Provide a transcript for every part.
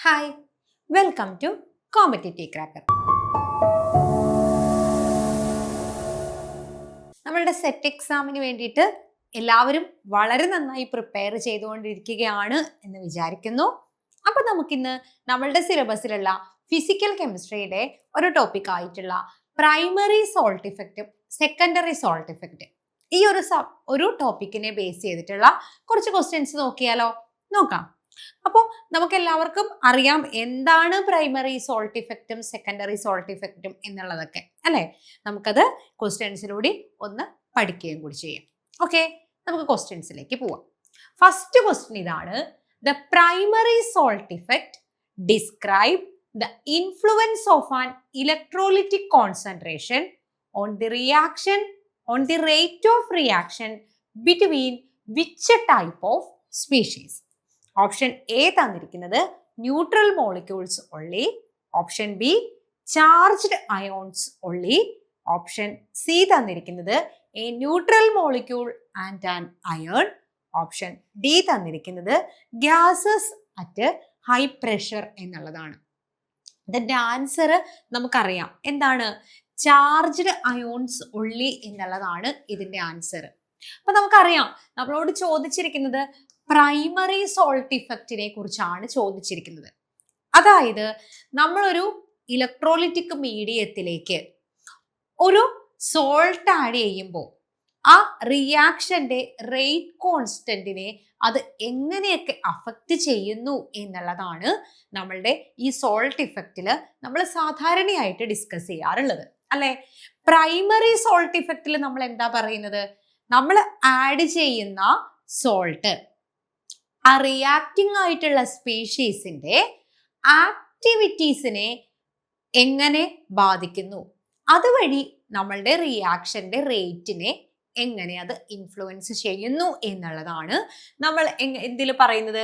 Hi, welcome to competitive cracker. നമ്മളുടെ SET എക്സാമിന് വേണ്ടിയിട്ട് എല്ലാവരും വളരെ നന്നായി പ്രിപ്പയർ ചെയ്തുകൊണ്ടിരിക്കുകയാണ് എന്ന് വിചാരിക്കുന്നു. അപ്പൊ നമുക്കിന്ന് നമ്മളുടെ സിലബസിലുള്ള ഫിസിക്കൽ കെമിസ്ട്രിയുടെ ഒരു ടോപ്പിക് ആയിട്ടുള്ള പ്രൈമറി സോൾട്ട് ഇഫക്റ്റും സെക്കൻഡറി സോൾട്ട് ഇഫക്റ്റ് ഈ ഒരു ടോപ്പിക്കിനെ ബേസ് ചെയ്തിട്ടുള്ള കുറച്ച് ക്വസ്റ്റ്യൻസ് നോക്കാം. അപ്പോൾ നമുക്ക് എല്ലാവർക്കും അറിയാം എന്താണ് പ്രൈമറി സോൾട്ട് ഇഫക്റ്റും സെക്കൻഡറി സോൾട്ട് ഇഫക്റ്റും എന്നുള്ളതൊക്കെ അല്ലെ. നമുക്കത് ക്വസ്റ്റ്യൻസിലൂടെ ഒന്ന് പഠിക്കുകയും കൂടി ചെയ്യാം. ഓക്കെ, നമുക്ക് ക്വസ്റ്റ്യൻസിലേക്ക് പോവാം. ഫസ്റ്റ് ക്വസ്റ്റ്യൻ ഇതാണ്: the primary salt effect describe the influence of an electrolytic concentration on the reaction on the rate of reaction between which type of species. Option A തന്നിരിക്കുന്നത് ന്യൂട്രൽ മോളിക്യൂൾസ് ഒള്ളി, option B charged ions ഒള്ളി, option C തന്നിരിക്കുന്നത് a neutral molecule and an ion, option D തന്നിരിക്കുന്നത് gases at high pressure എന്നുള്ളതാണ്. ഇതിന്റെ answer നമുക്കറിയാം, എന്താണ്? Charged ions only എന്നുള്ളതാണ് ഇതിന്റെ ആൻസർ. അപ്പൊ നമുക്കറിയാം, നമ്മളോട് ചോദിച്ചിരിക്കുന്നത് പ്രൈമറി സോൾട്ട് ഇഫക്റ്റിനെ കുറിച്ചാണ് ചോദിച്ചിരിക്കുന്നത്. അതായത് നമ്മളൊരു ഇലക്ട്രോലിറ്റിക് മീഡിയത്തിലേക്ക് ഒരു സോൾട്ട് ആഡ് ചെയ്യുമ്പോൾ ആ റിയാക്ഷന്റെ റേറ്റ് കോൺസ്റ്റന്റിനെ അത് എങ്ങനെയൊക്കെ അഫക്റ്റ് ചെയ്യുന്നു എന്നുള്ളതാണ് നമ്മളുടെ ഈ സോൾട്ട് ഇഫക്റ്റിൽ നമ്മൾ സാധാരണയായിട്ട് ഡിസ്കസ് ചെയ്യാറുള്ളത് അല്ലെ. പ്രൈമറി സോൾട്ട് ഇഫക്റ്റിൽ നമ്മൾ എന്താ പറയുന്നത്? നമ്മൾ ആഡ് ചെയ്യുന്ന സോൾട്ട് ആ റിയാക്ടിങ് ആയിട്ടുള്ള സ്പീഷീസിന്റെ ആക്ടിവിറ്റീസിനെ എങ്ങനെ ബാധിക്കുന്നു, അതുവഴി നമ്മളുടെ റിയാക്ഷന്റെ റേറ്റിനെ എങ്ങനെ അത് ഇൻഫ്ലുവൻസ് ചെയ്യുന്നു എന്നുള്ളതാണ് നമ്മൾ എന്തിൽ പറയുന്നത്?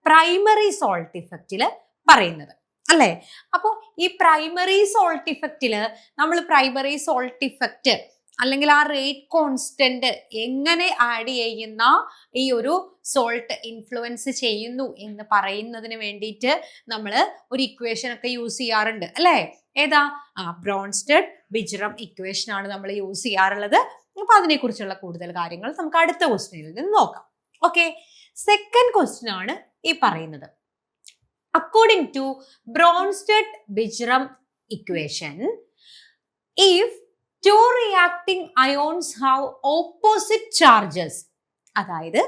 പ്രൈമറി സോൾട്ട് ഇഫക്റ്റില് പറയുന്നത് അല്ലെ. അപ്പോൾ ഈ പ്രൈമറി സോൾട്ട് ഇഫക്റ്റില് നമ്മൾ പ്രൈമറി സോൾട്ട് ഇഫക്റ്റ് അല്ലെങ്കിൽ ആ റേറ്റ് കോൺസ്റ്റന്റ് എങ്ങനെ ആഡ് ചെയ്യുന്ന ഈ ഒരു സോൾട്ട് ഇൻഫ്ലുവൻസ് ചെയ്യുന്നു എന്ന് പറയുന്നതിന് വേണ്ടിയിട്ട് നമ്മൾ ഒരു ഇക്വേഷൻ ഒക്കെ യൂസ് ചെയ്യാറുണ്ട് അല്ലെ. ഏതാ? ബ്രോൺസ്റ്റഡ് ബിജ്റം ഇക്വേഷൻ ആണ് നമ്മൾ യൂസ് ചെയ്യാറുള്ളത്. അപ്പൊ അതിനെക്കുറിച്ചുള്ള കൂടുതൽ കാര്യങ്ങൾ നമുക്ക് അടുത്ത ക്വസ്റ്റ്യനിൽ നിന്ന് നോക്കാം. ഓക്കെ, സെക്കൻഡ് ക്വസ്റ്റ്യൻ ആണ് ഈ പറയുന്നത്. According to Bronsted Bjerrum equation, if two reacting ions have opposite charges, അതായത്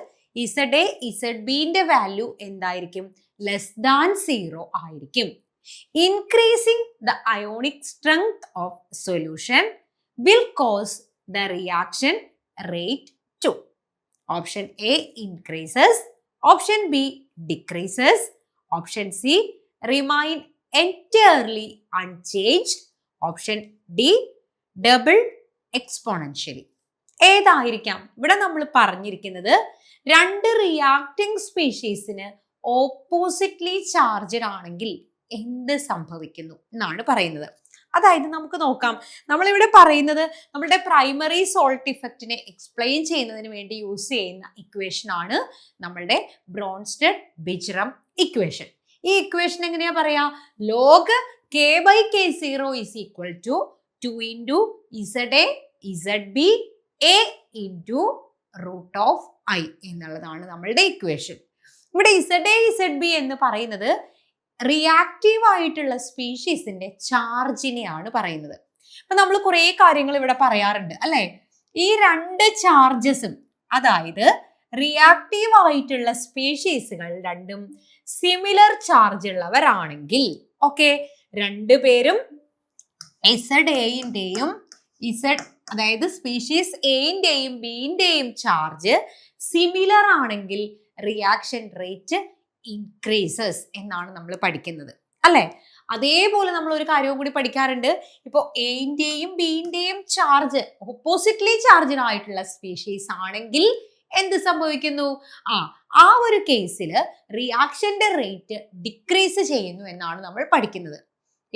ZA ZBന്റെ വാല്യൂ എന്തായിരിക്കും? ലെസ് ദാൻ 0 ആയിരിക്കും. Increasing the ionic strength of solution will cause the reaction rate to. Option A increases, option B decreases, option C remain entirely unchanged, option D double exponentially. ഏതായിരിക്കാം? ഇവിടെ നമ്മൾ പറഞ്ഞിരിക്കുന്നത് രണ്ട് reacting സ്പീഷീസിന് oppositely charged ആണെങ്കിൽ എന്ത് സംഭവിക്കുന്നു എന്നാണ് പറയുന്നത്. അതായത് നമുക്ക് നോക്കാം, നമ്മളിവിടെ പറയുന്നത് നമ്മളുടെ പ്രൈമറി സോൾട്ട് ഇഫക്റ്റിനെ എക്സ്പ്ലെയിൻ ചെയ്യുന്നതിന് വേണ്ടി യൂസ് ചെയ്യുന്ന ഇക്വേഷൻ ആണ് നമ്മളുടെ ബ്രോൺസ്റ്റഡ് ബിജ്റം ഇക്വേഷൻ. ഈ ഇക്വേഷൻ എങ്ങനെയാ പറയാ? Log k/k0 is equal to 2 into ZA ZB A into root of I എന്നുള്ളതാണ് നമ്മളുടെ ഇക്വേഷൻ. ഇവിടെ ZA ZB എന്ന് പറയുന്നത് റിയാക്റ്റീവ് ആയിട്ടുള്ള സ്പീഷീസിന്റെ ചാർജിനെയാണ് പറയുന്നത്. അപ്പൊ നമ്മൾ കുറെ കാര്യങ്ങൾ ഇവിടെ പറയാറുണ്ട് അല്ലെ. ഈ രണ്ട് ചാർജസും, അതായത് റിയാക്റ്റീവ് ആയിട്ടുള്ള സ്പീഷീസുകൾ രണ്ടും സിമിലർ ചാർജ് ഉള്ളവരാണെങ്കിൽ, ഓക്കെ, രണ്ടുപേരും ZAന്റെയും അതായത് സ്പീഷീസ് എന്റെയും ബിന്റെയും ചാർജ് സിമിലർ ആണെങ്കിൽ റിയാക്ഷൻ റേറ്റ് ഇൻക്രീസസ് എന്നാണ് നമ്മൾ പഠിക്കുന്നത് അല്ലെ. അതേപോലെ നമ്മൾ ഒരു കാര്യവും കൂടി പഠിക്കാറുണ്ട്. ഇപ്പോൾ എന്റെയും ബിന്റെയും ചാർജ് ഓപ്പോസിറ്റ്ലി ചാർജഡ് ആയിട്ടുള്ള സ്പീഷീസ് ആണെങ്കിൽ എന്ത് സംഭവിക്കുന്നു? ആ ഒരു കേസിൽ റിയാക്ഷന്റെ റേറ്റ് ഡിക്രീസ് ചെയ്യുന്നു എന്നാണ് നമ്മൾ പഠിക്കുന്നത്.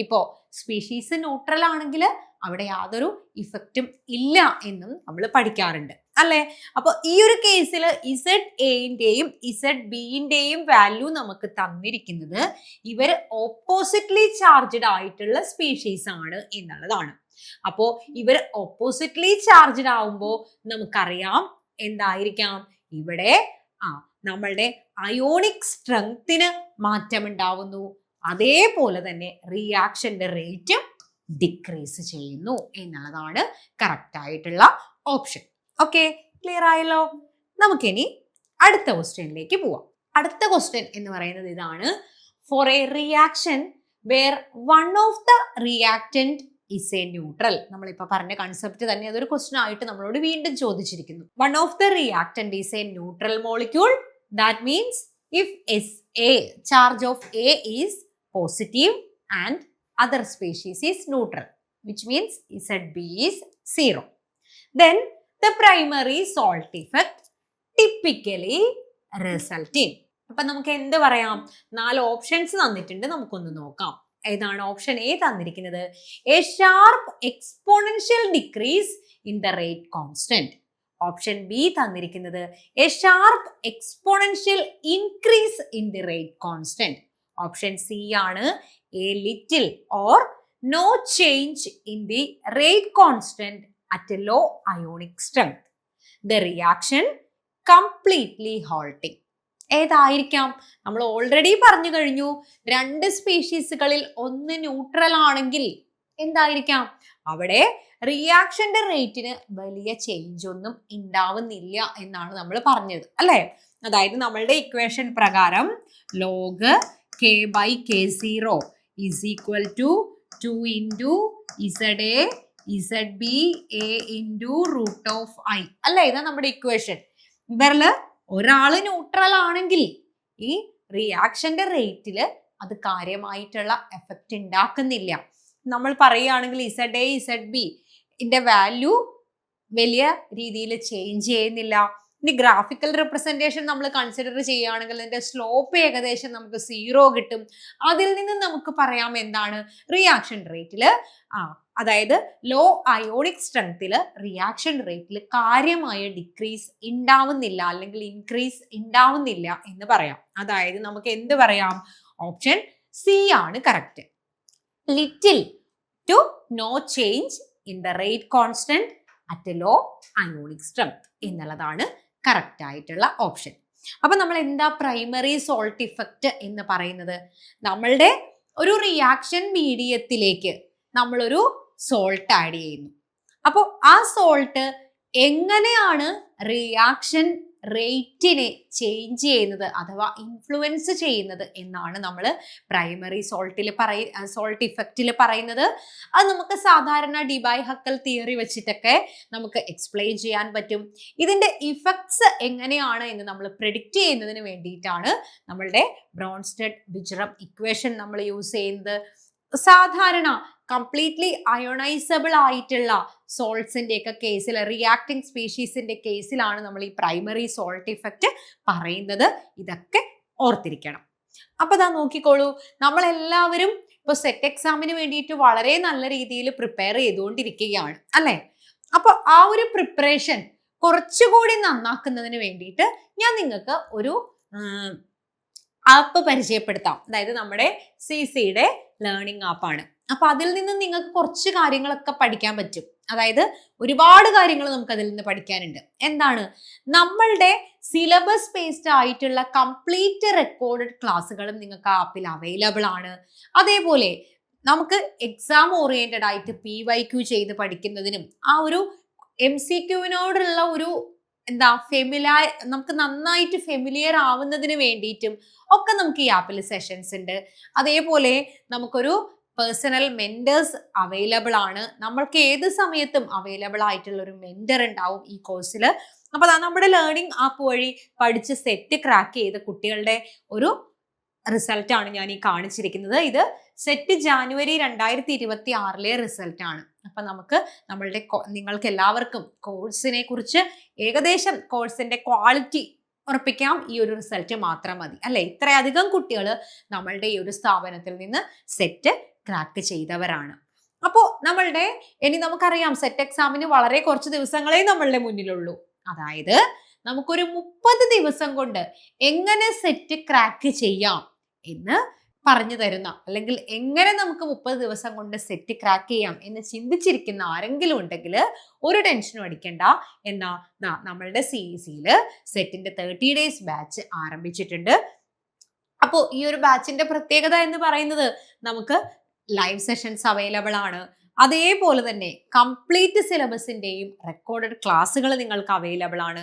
ഇപ്പോ സ്പീഷീസ് ന്യൂട്രൽ ആണെങ്കിൽ അവിടെ യാതൊരു ഇഫക്റ്റും ഇല്ല എന്നും നമ്മൾ പഠിക്കാറുണ്ട് അല്ലെ. അപ്പൊ ഈ ഒരു കേസിൽ ഇസഡ് എയുടെയും ഇസഡ് ബിന്റെയും വാല്യൂ നമുക്ക് തന്നിരിക്കുന്നത് ഇവർ ഓപ്പോസിറ്റ്ലി ചാർജ്ഡ് ആയിട്ടുള്ള സ്പീഷീസ് ആണ് എന്നുള്ളതാണ്. അപ്പോ ഇവർ ഓപ്പോസിറ്റ്ലി ചാർജ്ഡ് ആവുമ്പോൾ നമുക്കറിയാം എന്തായിരിക്കാം ഇവിടെ നമ്മളുടെ അയോണിക് സ്ട്രെങ്ത്തിന് മാറ്റമുണ്ടാവുന്നു, അതേപോലെ തന്നെ റിയാക്ഷന്റെ റേറ്റും ഡിക്രീസ് ചെയ്യുന്നു എന്നുള്ളതാണ് കറക്റ്റ് ആയിട്ടുള്ള ഓപ്ഷൻ. ഓക്കെ, ക്ലിയർ ആയല്ലോ. നമുക്കിനി അടുത്ത ക്വസ്റ്റ്യനിലേക്ക് പോവാം. അടുത്ത ക്വസ്റ്റ്യൻ എന്ന് പറയുന്നത് ഇതാണ്. For a reaction where one of the reactant is a neutral. നമ്മളിപ്പോൾ പറഞ്ഞ കൺസെപ്റ്റ് തന്നെ അതൊരു ക്വസ്റ്റ്യൻ ആയിട്ട് നമ്മളോട് വീണ്ടും ചോദിച്ചിരിക്കുന്നു. One of the reactant is a neutral molecule. That means if SA, charge of A is positive and other species is neutral, which means ZB is 0. Then the primary salt effect typically result in. അപ്പൊ നമുക്ക് എന്ത് പറയാം? 4 options തന്നിട്ടുണ്ട്, നമുക്കൊന്ന് നോക്കാം. ഏതാണ്? Option A തന്നിരിക്കുന്നത് a sharp exponential decrease in the rate constant. Option B തന്നിരിക്കുന്നത് a sharp exponential increase in the rate constant. Option C ആണ് a little or no change in the rate constant at a low ionic strength. The reaction completely halting. ഏതായിരിക്കാം? നമ്മൾ already പറഞ്ഞു കഴിഞ്ഞു, 2 സ്പീഷീസുകളിൽ ഒന്ന് neutral ആണെങ്കിൽ എന്തായിരിക്കാം? അവിടെ റിയാക്ഷന്റെ റേറ്റിന് വലിയ ചേഞ്ച് ഒന്നും ഉണ്ടാവുന്നില്ല എന്നാണ് നമ്മൾ പറഞ്ഞത് അല്ലെ. അതായത് നമ്മളുടെ ഇക്വേഷൻ പ്രകാരം log k/k0 is equal to 2 into ZA ZB A into root of I അല്ലെ. ഇതാ നമ്മുടെ ഇക്വേഷൻ. ഇവരില് ഒരാള് ന്യൂട്രൽ ആണെങ്കിൽ ഈ റിയാക്ഷന്റെ റേറ്റില് അത് കാര്യമായിട്ടുള്ള എഫക്റ്റ് ഉണ്ടാക്കുന്നില്ല. നമ്മൾ പറയുകയാണെങ്കിൽ ZA ZB ന്റെ വാല്യൂ വലിയ രീതിയിൽ ചേഞ്ച് ചെയ്യുന്നില്ല. ഇനി ഗ്രാഫിക്കൽ റിപ്രസെന്റേഷൻ നമ്മൾ കൺസിഡർ ചെയ്യുകയാണെങ്കിൽ അതിന്റെ സ്ലോപ്പ് ഏകദേശം നമുക്ക് 0 കിട്ടും. അതിൽ നിന്ന് നമുക്ക് പറയാം എന്താണ്? റിയാക്ഷൻ റേറ്റില് അതായത് ലോ അയോണിക് സ്ട്രെങ്ത്തില് റിയാക്ഷൻ റേറ്റിൽ കാര്യമായ ഡിക്രീസ് ഉണ്ടാവുന്നില്ല അല്ലെങ്കിൽ ഇൻക്രീസ് ഉണ്ടാവുന്നില്ല എന്ന് പറയാം. അതായത് നമുക്ക് എന്ത് പറയാം? ഓപ്ഷൻ സി ആണ് correct. Little to no change in the rate constant at a low ionic strength എന്നുള്ളതാണ് കറക്റ്റ് ആയിട്ടുള്ള ഓപ്ഷൻ. അപ്പൊ നമ്മൾ എന്താ പ്രൈമറി സോൾട്ട് ഇഫക്റ്റ് എന്ന് പറയുന്നത്? നമ്മളുടെ ഒരു റിയാക്ഷൻ മീഡിയത്തിലേക്ക് നമ്മളൊരു സോൾട്ട് ആഡ് ചെയ്യുന്നു. അപ്പോൾ ആ സോൾട്ട് എങ്ങനെയാണ് റിയാക്ഷൻ റേറ്റിനെ ചേഞ്ച് ചെയ്യുന്നത് അഥവാ ഇൻഫ്ലുവൻസ് ചെയ്യുന്നത് എന്നാണ് നമ്മൾ പ്രൈമറി സോൾട്ട് ഇഫക്റ്റിൽ പറയുന്നത്. അത് നമുക്ക് സാധാരണ ഡിബൈ-ഹക്കൽ തിയറി വെച്ചിട്ടൊക്കെ നമുക്ക് എക്സ്പ്ലെയിൻ ചെയ്യാൻ പറ്റും. ഇതിന്റെ ഇഫക്ട്സ് എങ്ങനെയാണ് എന്ന് നമ്മൾ പ്രെഡിക്റ്റ് ചെയ്യുന്നതിന് വേണ്ടിയിട്ടാണ് നമ്മളുടെ ബ്രോൺസ്റ്റഡ്-വിജറം ഇക്വേഷൻ നമ്മൾ യൂസ് ചെയ്യുന്നത്. സാധാരണ കംപ്ലീറ്റ്ലി അയോണൈസബിൾ ആയിട്ടുള്ള സോൾട്സിന്റെ ഒക്കെ കേസിൽ, റിയാക്ടിങ് സ്പീഷീസിന്റെ കേസിലാണ് നമ്മൾ ഈ പ്രൈമറി സോൾട്ട് ഇഫക്റ്റ് പറയുന്നത്. ഇതൊക്കെ ഓർത്തിരിക്കണം. അപ്പൊ ദാ നോക്കിക്കോളൂ, നമ്മളെല്ലാവരും ഇപ്പൊ സെറ്റ് എക്സാമിന് വേണ്ടിയിട്ട് വളരെ നല്ല രീതിയിൽ പ്രിപ്പയർ ചെയ്തുകൊണ്ടിരിക്കുകയാണ് അല്ലെ. അപ്പൊ ആ ഒരു പ്രിപ്പറേഷൻ കുറച്ചുകൂടി നന്നാക്കുന്നതിന് വേണ്ടിയിട്ട് ഞാൻ നിങ്ങൾക്ക് ഒരു ആപ്പ് പരിചയപ്പെടുത്താം. അതായത് നമ്മുടെ CCയുടെ ലേണിംഗ് ആപ്പാണ്. അപ്പൊ അതിൽ നിന്ന് നിങ്ങൾക്ക് കുറച്ച് കാര്യങ്ങളൊക്കെ പഠിക്കാൻ പറ്റും. അതായത് ഒരുപാട് കാര്യങ്ങൾ നമുക്ക് അതിൽ നിന്ന് പഠിക്കാനുണ്ട്. എന്താണ്? നമ്മളുടെ സിലബസ് ബേസ്ഡ് ആയിട്ടുള്ള കംപ്ലീറ്റ് റെക്കോർഡഡ് ക്ലാസ്സുകളും നിങ്ങൾക്ക് ആ ആപ്പിൽ അവൈലബിൾ ആണ്. അതേപോലെ നമുക്ക് ഓറിയന്റഡ് ആയിട്ട് PYQ ചെയ്ത് പഠിക്കുന്നതിനും ആ ഒരു MCQവിനോടുള്ള ഒരു നമുക്ക് നന്നായിട്ട് ഫെമിലിയർ ആവുന്നതിന് വേണ്ടിയിട്ടും ഒക്കെ നമുക്ക് ഈ ആപ്പിൽ സെഷൻസ് ഉണ്ട്. അതേപോലെ നമുക്കൊരു പേഴ്സണൽ മെന്റേഴ്സ് അവൈലബിൾ ആണ്. നമ്മൾക്ക് ഏത് സമയത്തും അവൈലബിൾ ആയിട്ടുള്ള ഒരു മെന്റർ ഉണ്ടാവും ഈ കോഴ്സിൽ. അപ്പൊ നമ്മുടെ ലേണിംഗ് ആപ്പ് വഴി പഠിച്ച് സെറ്റ് ക്രാക്ക് ചെയ്ത കുട്ടികളുടെ ഒരു റിസൾട്ടാണ് ഞാൻ ഈ കാണിച്ചിരിക്കുന്നത്. ഇത് സെറ്റ് ജാനുവരി 2026 റിസൾട്ട് ആണ്. അപ്പൊ നിങ്ങൾക്ക് എല്ലാവർക്കും കോഴ്സിനെ കുറിച്ച് ഏകദേശം കോഴ്സിന്റെ ക്വാളിറ്റി ഉറപ്പിക്കാം. ഈ ഒരു റിസൾട്ട് മാത്രം മതി അല്ലെ. ഇത്രയധികം കുട്ടികൾ നമ്മളുടെ ഈ ഒരു സ്ഥാപനത്തിൽ നിന്ന് സെറ്റ് ക്രാക്ക് ചെയ്തവരാണ്. അപ്പോൾ ഇനി നമുക്കറിയാം സെറ്റ് എക്സാമിന് വളരെ കുറച്ച് ദിവസങ്ങളെ നമ്മളുടെ മുന്നിലുള്ളൂ. അതായത് നമുക്കൊരു 30 ദിവസം കൊണ്ട് എങ്ങനെ സെറ്റ് ക്രാക്ക് ചെയ്യാം എന്ന് പറഞ്ഞു തരുന്ന, അല്ലെങ്കിൽ എങ്ങനെ നമുക്ക് 30 ദിവസം കൊണ്ട് സെറ്റ് ക്രാക്ക് ചെയ്യാം എന്ന് ചിന്തിച്ചിരിക്കുന്ന ആരെങ്കിലും ഉണ്ടെങ്കിൽ ഒരു ടെൻഷനും അടിക്കണ്ട. എന്നാ നമ്മളുടെ CEC-യിൽ സെറ്റിന്റെ 30 ഡേയ്സ് ബാച്ച് ആരംഭിച്ചിട്ടുണ്ട്. അപ്പോൾ ഈ ഒരു ബാച്ചിന്റെ പ്രത്യേകത എന്ന് പറയുന്നത് നമുക്ക് ലൈവ് സെഷൻസ് അവൈലബിൾ ആണ്. അതേപോലെ തന്നെ കംപ്ലീറ്റ് സിലബസിന്റെയും റെക്കോർഡഡ് ക്ലാസ്സുകൾ നിങ്ങൾക്ക് അവൈലബിൾ ആണ്.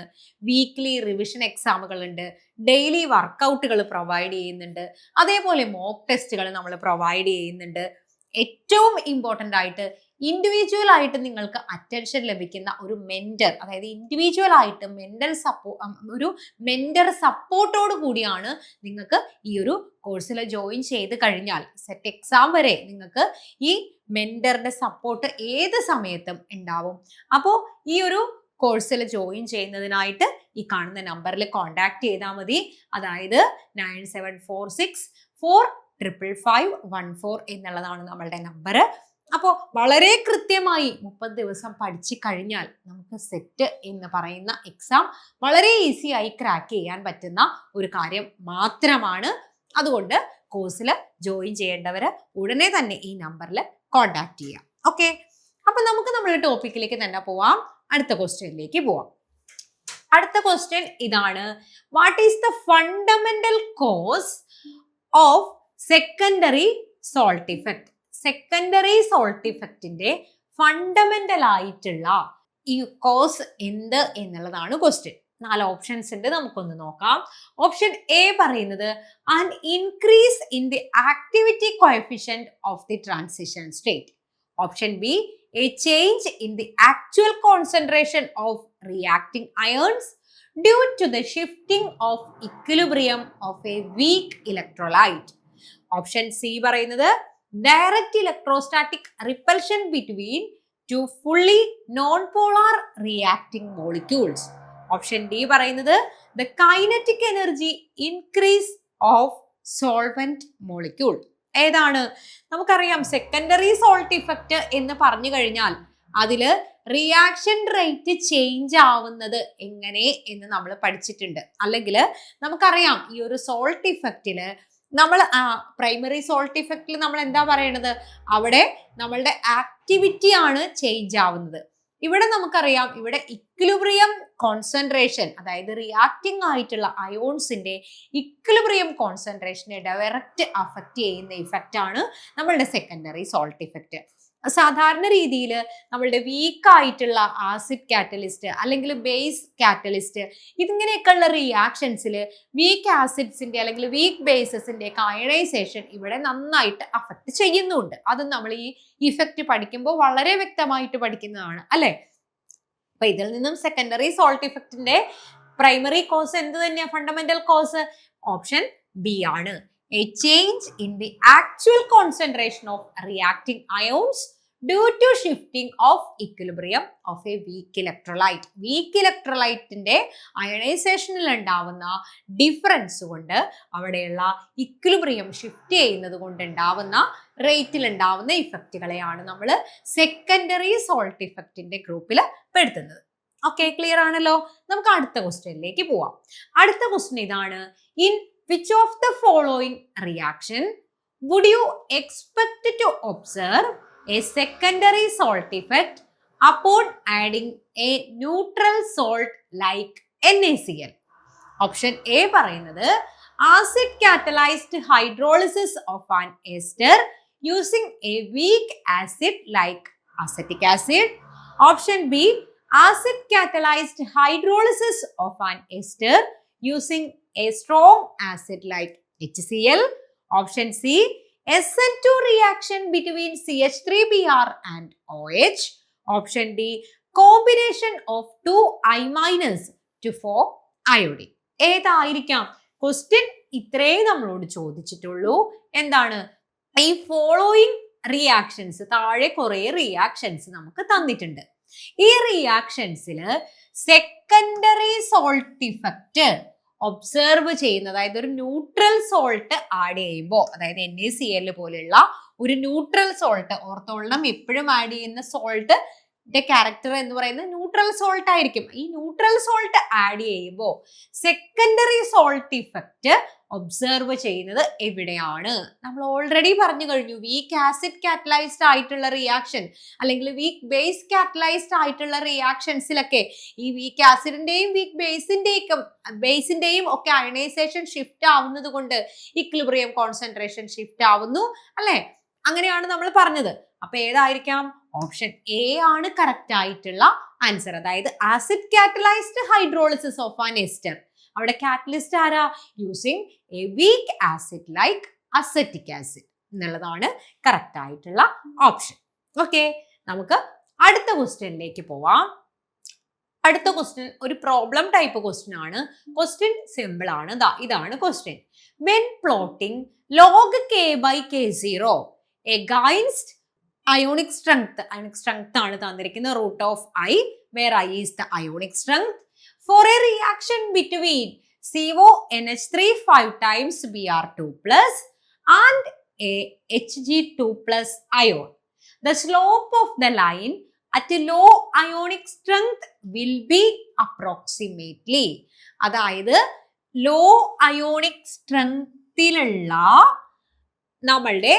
വീക്ക്ലി റിവിഷൻ എക്സാമുകൾ ഉണ്ട്, ഡെയിലി വർക്കൗട്ടുകൾ പ്രൊവൈഡ് ചെയ്യുന്നുണ്ട്, അതേപോലെ മോക്ക് ടെസ്റ്റുകൾ നമ്മൾ പ്രൊവൈഡ് ചെയ്യുന്നുണ്ട്. ഏറ്റവും ഇമ്പോർട്ടൻ്റ് ആയിട്ട് ഇൻഡിവിജ്വൽ ആയിട്ട് നിങ്ങൾക്ക് അറ്റൻഷൻ ലഭിക്കുന്ന ഒരു മെന്റർ, അതായത് ഇൻഡിവിജ്വൽ ആയിട്ട് ഒരു മെന്റർ സപ്പോർട്ടോട് കൂടിയാണ് നിങ്ങൾക്ക് ഈ ഒരു കോഴ്സിൽ ജോയിൻ ചെയ്ത് കഴിഞ്ഞാൽ സെറ്റ് എക്സാം വരെ നിങ്ങൾക്ക് ഈ മെന്ററുടെ സപ്പോർട്ട് ഏത് സമയത്തും ഉണ്ടാവും. അപ്പോൾ ഈ ഒരു കോഴ്സിൽ ജോയിൻ ചെയ്യുന്നതിനായിട്ട് ഈ കാണുന്ന നമ്പറിൽ കോൺടാക്ട് ചെയ്താൽ മതി. അതായത് 9746455514 എന്നുള്ളതാണ് നമ്മളുടെ നമ്പർ. അപ്പോൾ വളരെ കൃത്യമായി 30 ദിവസം പഠിച്ചു കഴിഞ്ഞാൽ നമുക്ക് സെറ്റ് എന്ന് പറയുന്ന എക്സാം വളരെ ഈസി ആയി ക്രാക്ക് ചെയ്യാൻ പറ്റുന്ന ഒരു കാര്യം മാത്രമാണ്. അതുകൊണ്ട് കോഴ്സിൽ ജോയിൻ ചെയ്യേണ്ടവർ ഉടനെ തന്നെ ഈ നമ്പറിൽ കോൺടാക്ട് ചെയ്യാം. ഓക്കെ, അപ്പൊ നമുക്ക് നമ്മുടെ ടോപ്പിക്കിലേക്ക് തന്നെ പോവാം. അടുത്ത ക്വസ്റ്റ്യനിലേക്ക് പോവാം. അടുത്ത ക്വസ്റ്റ്യൻ ഇതാണ്: what is the fundamental cause of secondary salt effect? Secondary salt ഇഫക്റ്റിന്റെ ഫണ്ടമെന്റൽ ആയിട്ടുള്ള ഈ കോസ് എന്ത് എന്നുള്ളതാണ് ക്വസ്റ്റ്യൻ. 4 ഓപ്ഷൻസ് ഉണ്ട്, നമുക്കൊന്ന് നോക്കാം. ഓപ്ഷൻ എ പറയുന്നത് an increase in the activity coefficient of the transition state. Option B a change in the actual concentration of reacting ions due to the shifting of equilibrium of a weak electrolyte. Option C പറയുന്നത് direct electrostatic repulsion between two fully non polar reacting molecules. Option D പറയുന്നത് the kinetic energy increase of solvent molecule. ഏതാണ്? നമുക്കറിയാം secondary salt effect എന്ന് പറഞ്ഞു കഴിഞ്ഞാൽ അതില് reaction rate change ആവുന്നത് എങ്ങനെ എന്ന് നമ്മൾ പഠിച്ചിട്ടുണ്ട്. അല്ലെങ്കിൽ നമുക്കറിയാം ഈ ഒരു സോൾട്ട് ഇഫക്റ്റില് നമ്മൾ പ്രൈമറി സോൾട്ട് ഇഫക്റ്റിൽ നമ്മൾ എന്താ പറയണത്, അവിടെ നമ്മളുടെ ആക്ടിവിറ്റി ആണ് ചേഞ്ച് ആവുന്നത്. ഇവിടെ നമുക്കറിയാം ഇവിടെ ഇക്വിലിബ്രിയം കോൺസെൻട്രേഷൻ, അതായത് റിയാക്ടിംഗ് ആയിട്ടുള്ള അയോൺസിന്റെ ഇക്വിലിബ്രിയം കോൺസെൻട്രേഷനെ ഡയറക്റ്റ് അഫക്റ്റ് ചെയ്യുന്ന ഇഫക്റ്റ് ആണ് നമ്മളുടെ സെക്കൻഡറി സോൾട്ട് ഇഫക്റ്റ്. സാധാരണ രീതിയിൽ നമ്മളുടെ വീക്ക് ആയിട്ടുള്ള ആസിഡ് കാറ്റലിസ്റ്റ് അല്ലെങ്കിൽ ബേസ് കാറ്റലിസ്റ്റ് ഇതിങ്ങനെയൊക്കെയുള്ള റിയാക്ഷൻസിൽ വീക്ക് ആസിഡ്സിന്റെ അല്ലെങ്കിൽ വീക്ക് ബേസസിന്റെ അയണൈസേഷൻ ഇവിടെ നന്നായിട്ട് അഫക്റ്റ് ചെയ്യുന്നുണ്ട്. അത് നമ്മൾ ഈ ഇഫക്റ്റ് പഠിക്കുമ്പോൾ വളരെ വ്യക്തമായിട്ട് പഠിക്കുന്നതാണ് അല്ലെ. അപ്പൊ ഇതിൽ നിന്നും സെക്കൻഡറി സോൾട്ട് ഇഫക്റ്റിന്റെ പ്രൈമറി കോസ് എന്ത് തന്നെയാ? ഫണ്ടമെന്റൽ കോസ് ഓപ്ഷൻ ബി ആണ്. A change in the actual concentration of reacting ions due to shifting of equilibrium of a weak electrolyte. Weak electrolyte-ന്റെ അയണൈസേഷനിൽ ഉണ്ടാവുന്ന ഡിഫറൻസ് കൊണ്ട് അവിടെയുള്ള ഇക്വിലിബ്രിയം ഷിഫ്റ്റ് ചെയ്യുന്നത് കൊണ്ട് ഉണ്ടാവുന്ന റേറ്റിൽ ഉണ്ടാവുന്ന ഇഫക്റ്റുകളെയാണ് നമ്മൾ സെക്കൻഡറി സോൾട്ട് ഇഫക്റ്റിന്റെ ഗ്രൂപ്പിൽ പെടുത്തുന്നത്. ഓക്കെ, ക്ലിയർ ആണല്ലോ. നമുക്ക് അടുത്ത ക്വസ്റ്റ്യനിലേക്ക് പോവാം. അടുത്ത ക്വസ്റ്റ്യൻ ഇതാണ്: in which of the following reaction would you expect to observe a secondary salt effect upon adding a neutral salt like NaCl? Option A പറയുന്നത് acid catalyzed hydrolysis of an ester using a weak acid like acetic acid. Option B acid catalyzed hydrolysis of an ester using a strong acid like HCl. Option C SN2 reaction between CH3Br and OH. Option D combination of 2I- to form iodine. ഏതായിരിക്കാം? Question ഇത്രയും നമ്മളോട് ചോദിച്ചിട്ടുള്ളൂ. എന്താണ് ഈ following reactions? താഴെ കുറെ reactions നമുക്ക് തന്നിട്ടുണ്ട്. ഈ റിയാക്ഷൻസിൽ സെക്കൻഡറി സോൾട്ട് ഇഫക്റ്റ് ഒബ്സർവ് ചെയ്യുന്ന, അതായത് ഒരു ന്യൂട്രൽ സോൾട്ട് ആഡ് ചെയ്യുമ്പോൾ, അതായത് NaCl പോലെയുള്ള ഒരു ന്യൂട്രൽ സോൾട്ട്, ഓർത്തോളണം എപ്പോഴും ആഡ് ചെയ്യുന്ന സോൾട്ട് ക്യാരക്ടർ എന്ന് പറയുന്നത് ന്യൂട്രൽ സോൾട്ട് ആയിരിക്കും. ഈ ന്യൂട്രൽ സോൾട്ട് ആഡ് ചെയ്യുമ്പോൾ സെക്കൻഡറി സോൾട്ട് ഇഫക്റ്റ് ഒബ്സർവ് ചെയ്യുന്നത് എവിടെയാണ്? നമ്മൾ ഓൾറെഡി പറഞ്ഞു കഴിഞ്ഞു. വീക്ക് ആസിഡ് കാറ്റലൈസ്ഡ് ആയിട്ടുള്ള റിയാക്ഷൻ അല്ലെങ്കിൽ വീക്ക് ബേസ് കാറ്റലൈസ്ഡ് ആയിട്ടുള്ള റിയാക്ഷൻസിലൊക്കെ ഈ വീക്ക് ആസിഡിന്റെയും വീക്ക് ബേസിന്റെയും ഒക്കെ അയണൈസേഷൻ ഷിഫ്റ്റ് ആവുന്നത് കൊണ്ട് ഇക്വിലിബ്രിയം കോൺസെൻട്രേഷൻ ഷിഫ്റ്റ് ആവുന്നു അല്ലെ? അങ്ങനെയാണ് നമ്മൾ പറഞ്ഞത്. അപ്പൊ ഏതായിരിക്കാം? ഓപ്ഷൻ എ ആണ് കറക്റ്റ് ആയിട്ടുള്ള ആൻസർ. അതായത് acid catalysed hydrolysis of an ester. അവിടെ കാറ്റലിസ്റ്റ് ആരാ? Using a weak acid like acetic acid എന്നുള്ളതാണ് കറക്റ്റ് ആയിട്ടുള്ള ഓപ്ഷൻ. ഓക്കെ, നമുക്ക് അടുത്ത ക്വസ്റ്റ്യനിലേക്ക് പോവാം. അടുത്ത ക്വസ്റ്റ്യൻ ഒരു പ്രോബ്ലം ടൈപ്പ് ക്വസ്റ്റ്യൻ ആണ്. ക്വസ്റ്റ്യൻ സിമ്പിൾ ആണ്. ഇതാണ് question. When plotting log k/k0 against ionic strength ആണ് തന്നിരിക്കുന്നത്, root of I, where I is the ionic strength, for a reaction between CONH3 5 times Br2 plus and a Hg2 plus ion. The slope of the line at a low ionic strength will be approximately. അതായത് law ionic സ്ട്രെങ്തിലുള്ള നമ്മളുടെ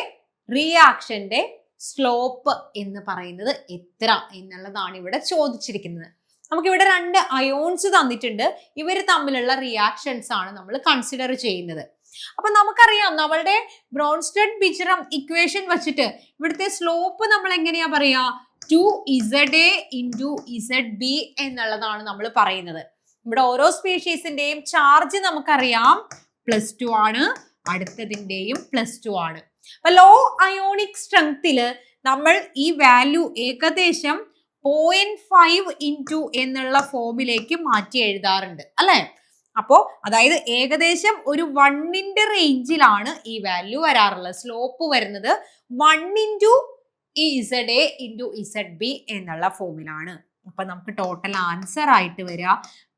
റിയാക്ഷന്റെ slope എന്ന് പറയുന്നത് എത്ര എന്നുള്ളതാണ് ഇവിടെ ചോദിച്ചിരിക്കുന്നത്. നമുക്കിവിടെ രണ്ട് അയോൺസ് തന്നിട്ടുണ്ട്. ഇവർ തമ്മിലുള്ള റിയാക്ഷൻസ് ആണ് നമ്മൾ കൺസിഡർ ചെയ്യുന്നത്. അപ്പൊ നമുക്കറിയാം നമ്മളുടെ ബ്രോൺസ്റ്റഡ് ബിജറം ഇക്വേഷൻ വെച്ചിട്ട് ഇവിടുത്തെ സ്ലോപ്പ് നമ്മൾ എങ്ങനെയാ പറയാ? 2ZA × ZB എന്നുള്ളതാണ് നമ്മൾ പറയുന്നത്. ഇവിടെ ഓരോ സ്പീഷീസിന്റെയും ചാർജ് നമുക്കറിയാം +2 ആണ്, അടുത്തതിന്റെയും +2 ആണ്. അപ്പൊ ലോ അയോണിക് സ്ട്രെങ്തില് നമ്മൾ ഈ വാല്യൂ ഏകദേശം 0.5 എന്നുള്ള ഫോമിലേക്ക് മാറ്റി എഴുതാറുണ്ട് അല്ലെ? അപ്പോ അതായത് ഏകദേശം ഒരു 1ന്റെ റേഞ്ചിലാണ് ഈ വാല്യൂ വരാറുള്ളത്. സ്ലോപ്പ് വരുന്നത് 1 × ZA × ZB എന്നുള്ള ഫോമിലാണ്. അപ്പൊ നമുക്ക് ടോട്ടൽ ആൻസർ ആയിട്ട് വരിക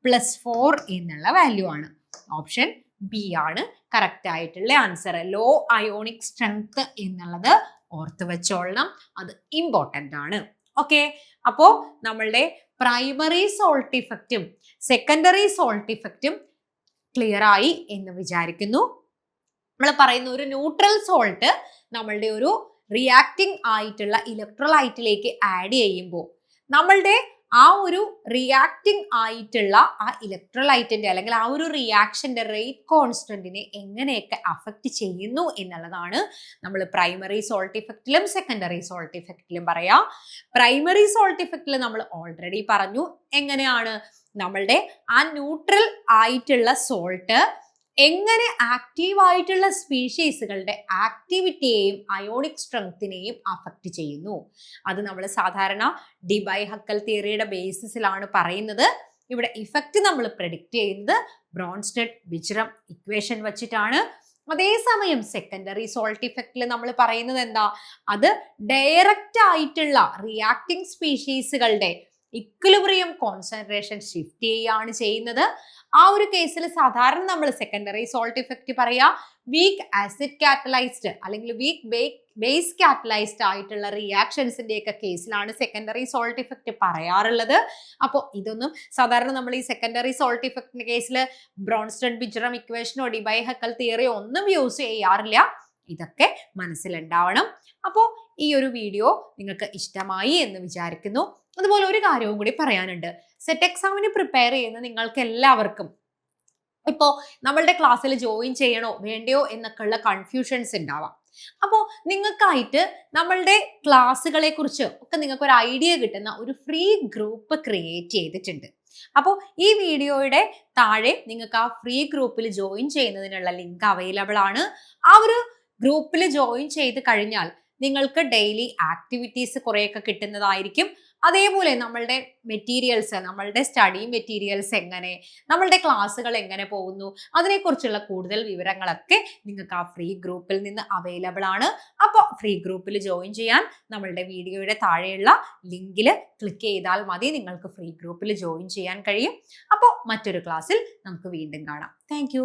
+4 എന്നുള്ള വാല്യൂ ആണ്. ഓപ്ഷൻ ബി ആണ് കറക്റ്റ് ആയിട്ടുള്ള ആൻസർ. ലോ അയോണിക് സ്ട്രെങ്ത് എന്നുള്ളത് ഓർത്ത് വെച്ചോളണം, അത് ഇമ്പോർട്ടന്റ് ആണ്. ഓക്കെ, അപ്പോ നമ്മളുടെ പ്രൈമറി സോൾട്ട് ഇഫക്റ്റും സെക്കൻഡറി സോൾട്ട് ഇഫക്റ്റും ക്ലിയർ ആയി എന്ന് വിചാരിക്കുന്നു. നമ്മൾ പറയുന്ന ഒരു ന്യൂട്രൽ സോൾട്ട് നമ്മളുടെ ഒരു റിയാക്ടിങ് ആയിട്ടുള്ള ഇലക്ട്രോലൈറ്റിലേക്ക് ആഡ് ചെയ്യുമ്പോൾ നമ്മളുടെ ആ ഒരു റിയാക്ടിങ് ആയിട്ടുള്ള ആ ഇലക്ട്രോലൈറ്റിന്റെ അല്ലെങ്കിൽ ആ ഒരു റിയാക്ഷന്റെ റേറ്റ് കോൺസ്റ്റന്റിനെ എങ്ങനെയൊക്കെ അഫക്റ്റ് ചെയ്യുന്നു എന്നുള്ളതാണ് നമ്മൾ പ്രൈമറി സോൾട്ട് ഇഫക്റ്റിലും സെക്കൻഡറി സോൾട്ട് ഇഫക്റ്റിലും പറയാ. പ്രൈമറി സോൾട്ട് ഇഫക്റ്റിൽ നമ്മൾ ഓൾറെഡി പറഞ്ഞു എങ്ങനെയാണ് നമ്മളുടെ ആ ന്യൂട്രൽ ആയിട്ടുള്ള സോൾട്ട് എങ്ങനെ ആക്റ്റീവ് ആയിട്ടുള്ള സ്പീഷീസുകളുടെ ആക്ടിവിറ്റിയെയും അയോണിക് സ്ട്രെങ്തിനെയും അഫക്റ്റ് ചെയ്യുന്നു. അത് നമ്മൾ സാധാരണ ഡിബൈ-ഹക്കൽ തിയറിയുടെ ബേസിസിലാണ് പറയുന്നത്. ഇവിടെ ഇഫക്റ്റ് നമ്മൾ പ്രെഡിക്റ്റ് ചെയ്യുന്നത് ബ്രോൺസ്റ്റഡ് ബിജറം ഇക്വേഷൻ വെച്ചിട്ടാണ്. അതേസമയം സെക്കൻഡറി സോൾട്ട് ഇഫക്റ്റിൽ നമ്മൾ പറയുന്നത് എന്താ? അത് ഡയറക്റ്റ് ആയിട്ടുള്ള റിയാക്ടിങ് സ്പീഷീസുകളുടെ ഇക്വിലിബ്രിയം കോൺസെൻട്രേഷൻ ഷിഫ്റ്റ് ചെയ്യുകയാണ് ചെയ്യുന്നത്. ആ ഒരു കേസിൽ സാധാരണ നമ്മൾ സെക്കൻഡറി സോൾട്ട് ഇഫക്റ്റ് പറയാ വീക്ക് ആസിഡ് കാറ്റലൈസ്ഡ് അല്ലെങ്കിൽ വീക്ക് ബേസ് കാറ്റലൈസ്ഡ് ആയിട്ടുള്ള റിയാക്ഷൻസിന്റെ ഒക്കെ കേസിലാണ് സെക്കൻഡറി സോൾട്ട് ഇഫക്റ്റ് പറയാറുള്ളത്. അപ്പോൾ ഇതൊന്നും സാധാരണ നമ്മൾ ഈ സെക്കൻഡറി സോൾട്ട് ഇഫക്റ്റിന്റെ കേസിൽ ബ്രോൺസ്റ്റഡ് ബിജറം ഇക്വേഷനോ ഡിബൈ-ഹക്കൽ തിയറിയോ ഒന്നും യൂസ് ചെയ്യാറില്ല. ഇതൊക്കെ മനസ്സിലുണ്ടാവണം. അപ്പോൾ ഈ ഒരു വീഡിയോ നിങ്ങൾക്ക് ഇഷ്ടമായി എന്ന് വിചാരിക്കുന്നു. അതുപോലെ ഒരു കാര്യവും കൂടി പറയാനുണ്ട്. സെറ്റ് എക്സാമിന് പ്രിപ്പയർ ചെയ്യുന്ന നിങ്ങൾക്ക് എല്ലാവർക്കും ഇപ്പോൾ നമ്മളുടെ ക്ലാസ്സിൽ ജോയിൻ ചെയ്യണോ വേണ്ടയോ എന്നൊക്കെയുള്ള കൺഫ്യൂഷൻസ് ഉണ്ടാവാം. അപ്പോൾ നിങ്ങൾക്കായിട്ട് നമ്മളുടെ ക്ലാസ്സുകളെ കുറിച്ച് ഒക്കെ നിങ്ങൾക്ക് ഒരു ഐഡിയ കിട്ടുന്ന ഒരു ഫ്രീ ഗ്രൂപ്പ് ക്രിയേറ്റ് ചെയ്തിട്ടുണ്ട്. അപ്പോൾ ഈ വീഡിയോയുടെ താഴെ നിങ്ങൾക്ക് ആ ഫ്രീ ഗ്രൂപ്പിൽ ജോയിൻ ചെയ്യുന്നതിനുള്ള ലിങ്ക് അവൈലബിൾ ആണ്. ആ ഒരു ഗ്രൂപ്പിൽ ജോയിൻ ചെയ്ത് കഴിഞ്ഞാൽ നിങ്ങൾക്ക് ഡെയിലി ആക്ടിവിറ്റീസ് കുറേയൊക്കെ കിട്ടുന്നതായിരിക്കും. അതേപോലെ നമ്മളുടെ മെറ്റീരിയൽസ്, നമ്മളുടെ സ്റ്റഡി മെറ്റീരിയൽസ് എങ്ങനെ, നമ്മളുടെ ക്ലാസ്സുകൾ എങ്ങനെ പോകുന്നു, അതിനെക്കുറിച്ചുള്ള കൂടുതൽ വിവരങ്ങളൊക്കെ നിങ്ങൾക്ക് ആ ഫ്രീ ഗ്രൂപ്പിൽ നിന്ന് അവൈലബിൾ ആണ്. അപ്പോൾ ഫ്രീ ഗ്രൂപ്പിൽ ജോയിൻ ചെയ്യാൻ നമ്മളുടെ വീഡിയോയുടെ താഴെയുള്ള ലിങ്കിൽ ക്ലിക്ക് ചെയ്താൽ മതി, നിങ്ങൾക്ക് ഫ്രീ ഗ്രൂപ്പിൽ ജോയിൻ ചെയ്യാൻ കഴിയും. അപ്പോൾ മറ്റൊരു ക്ലാസ്സിൽ നമുക്ക് വീണ്ടും കാണാം. താങ്ക്